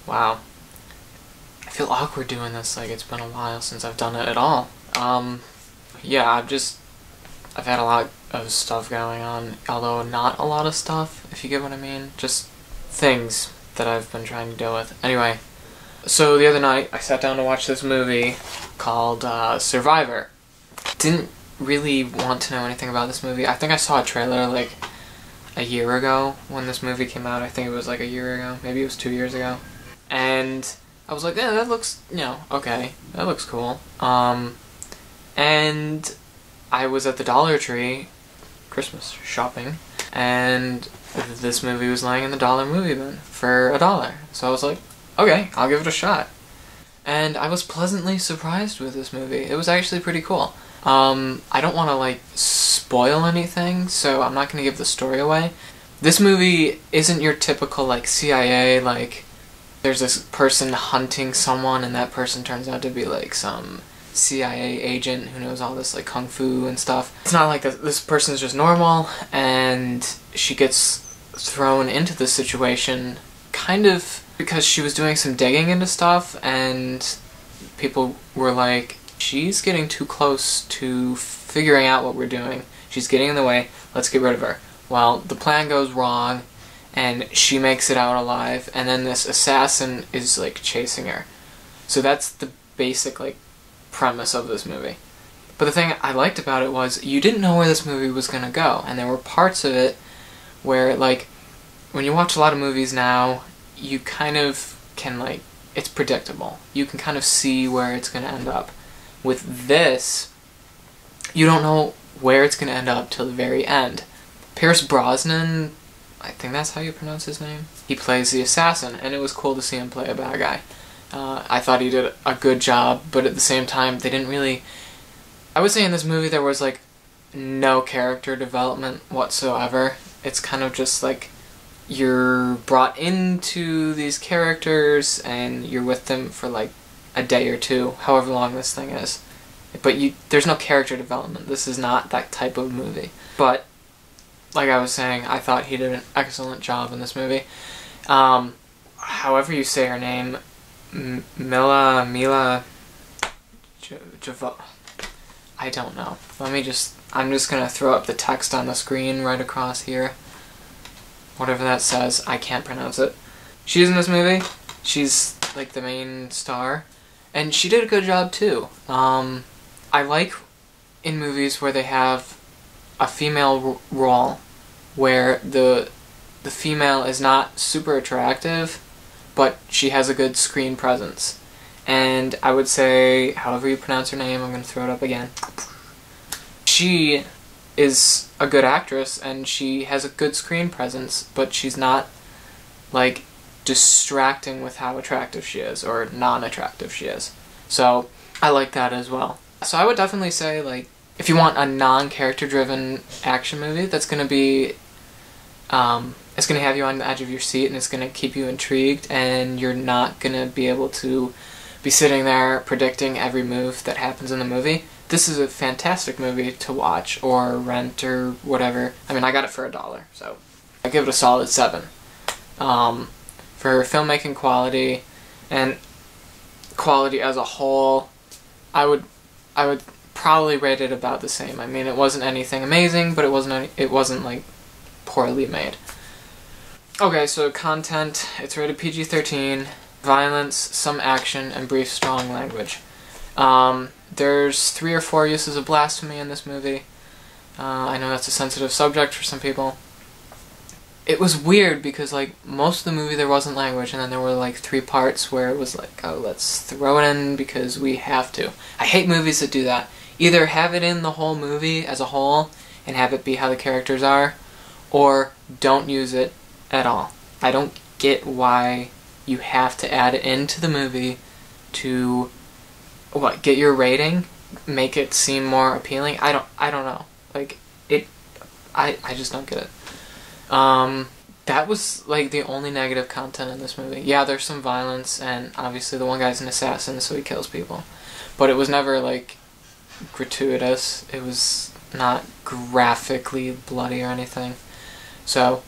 Wow. I feel awkward doing this, like it's been a while since I've done it at all. Yeah, I've had a lot of stuff going on, although not a lot of stuff, if you get what I mean. Just things that I've been trying to deal with. Anyway, so the other night I sat down to watch this movie called Survivor. Didn't really want to know anything about this movie. I think I saw a trailer like a year ago when this movie came out. I think it was like a year ago. Maybe it was 2 years ago. And I was like, yeah, that looks, okay. That looks cool. And I was at the Dollar Tree Christmas shopping, and this movie was lying in the dollar movie bin for $1. So I was like, okay, I'll give it a shot. And I was pleasantly surprised with this movie. It was actually pretty cool. I don't want to, like, spoil anything, so I'm not going to give the story away. This movie isn't your typical, like, CIA, like, there's this person hunting someone and that person turns out to be, like, some CIA agent who knows all this, like, kung fu and stuff. It's not like that. This person's just normal, and she gets thrown into this situation kind of because she was doing some digging into stuff, and people were like, she's getting too close to figuring out what we're doing. She's getting in the way. Let's get rid of her. Well, the plan goes wrong, and she makes it out alive, and then this assassin is, like, chasing her. So that's the basic, like, premise of this movie. But the thing I liked about it was you didn't know where this movie was gonna go, and there were parts of it where, like, when you watch a lot of movies now, you kind of can, like, it's predictable. You can kind of see where it's gonna end up. With this, you don't know where it's gonna end up till the very end. Pierce Brosnan, I think that's how you pronounce his name, he plays the assassin, and it was cool to see him play a bad guy. I thought he did a good job, but at the same time, they didn't really... I would say in this movie there was, like, no character development whatsoever. It's kind of just, like, you're brought into these characters, and you're with them for, like, a day or two, however long this thing is. But there's no character development. This is not that type of movie. But, like I was saying, I thought he did an excellent job in this movie. However you say her name... Mila I don't know. I'm just gonna throw up the text on the screen right across here. Whatever that says, I can't pronounce it. She's in this movie. She's, like, the main star. And she did a good job, too. I like in movies where they have a female role where the female is not super attractive, but she has a good screen presence. And I would say, however you pronounce her name, I'm going to throw it up again. She is a good actress, and she has a good screen presence, but she's not, like, distracting with how attractive she is, or non-attractive she is. So, I like that as well. So I would definitely say, like, if you want a non-character-driven action movie that's going to be... it's going to have you on the edge of your seat, and it's going to keep you intrigued, and you're not going to be able to be sitting there predicting every move that happens in the movie. This is a fantastic movie to watch or rent or whatever. I mean, I got it for $1, so I give it a solid 7. For filmmaking quality and quality as a whole, I would probably rate it about the same. I mean, it wasn't anything amazing, but it wasn't like poorly made. Okay, so content, it's rated PG-13, violence, some action, and brief, strong language. There's 3 or 4 uses of blasphemy in this movie. I know that's a sensitive subject for some people. It was weird because, like, most of the movie there wasn't language, and then there were, like, 3 parts where it was like, oh, let's throw it in because we have to. I hate movies that do that. Either have it in the whole movie as a whole and have it be how the characters are, or don't use it at all. I don't get why you have to add it into the movie to, what, get your rating? Make it seem more appealing? I don't know. Like, I just don't get it. That was, like, the only negative content in this movie. Yeah, there's some violence, and obviously the one guy's an assassin, so he kills people. But it was never, like, gratuitous. It was not graphically bloody or anything. So,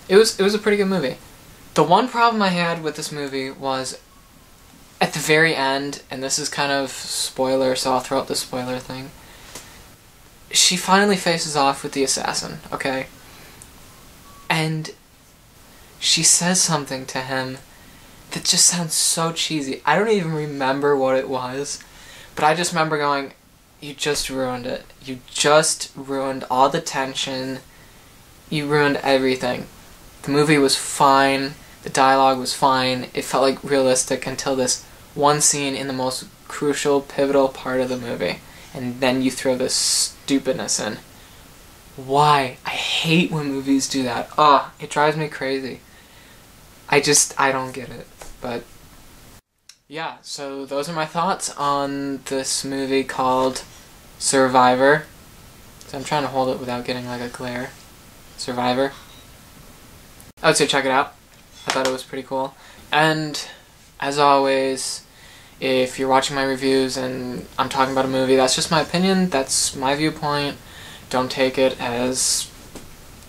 it was a pretty good movie. The one problem I had with this movie was at the very end, and this is kind of spoiler, so I'll throw out the spoiler thing. She finally faces off with the assassin, okay? And she says something to him that just sounds so cheesy. I don't even remember what it was, but I just remember going, you just ruined it. You just ruined all the tension. You ruined everything. The movie was fine. The dialogue was fine. It felt like realistic until this one scene in the most crucial, pivotal part of the movie. And then you throw this stupidness in. Why? I hate when movies do that. Ugh, it drives me crazy. I don't get it. But yeah, so those are my thoughts on this movie called Survivor. So I'm trying to hold it without getting like a glare. Survivor. I would say check it out. I thought it was pretty cool. And as always, if you're watching my reviews and I'm talking about a movie, that's just my opinion, that's my viewpoint. Don't take it as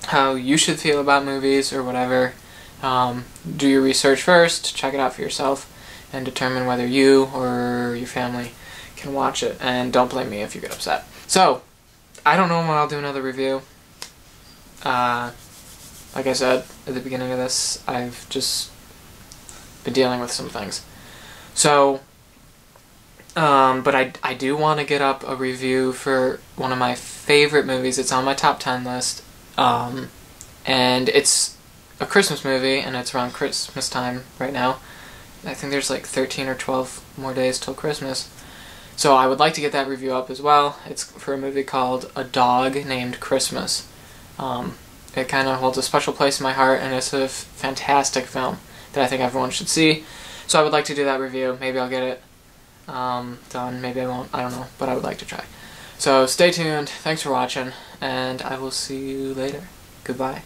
how you should feel about movies or whatever. Do your research first, check it out for yourself, and determine whether you or your family can watch it. And don't blame me if you get upset. So, I don't know when I'll do another review. Like I said at the beginning of this, I've just been dealing with some things. So, but I do want to get up a review for one of my favorite movies. It's on my top 10 list, and it's a Christmas movie, and it's around Christmas time right now. I think there's like 13 or 12 more days till Christmas. So I would like to get that review up as well. It's for a movie called A Dog Named Christmas. It kind of holds a special place in my heart, and it's a fantastic film that I think everyone should see. So I would like to do that review. Maybe I'll get it done. Maybe I won't. I don't know. But I would like to try. So stay tuned. Thanks for watching, and I will see you later. Goodbye.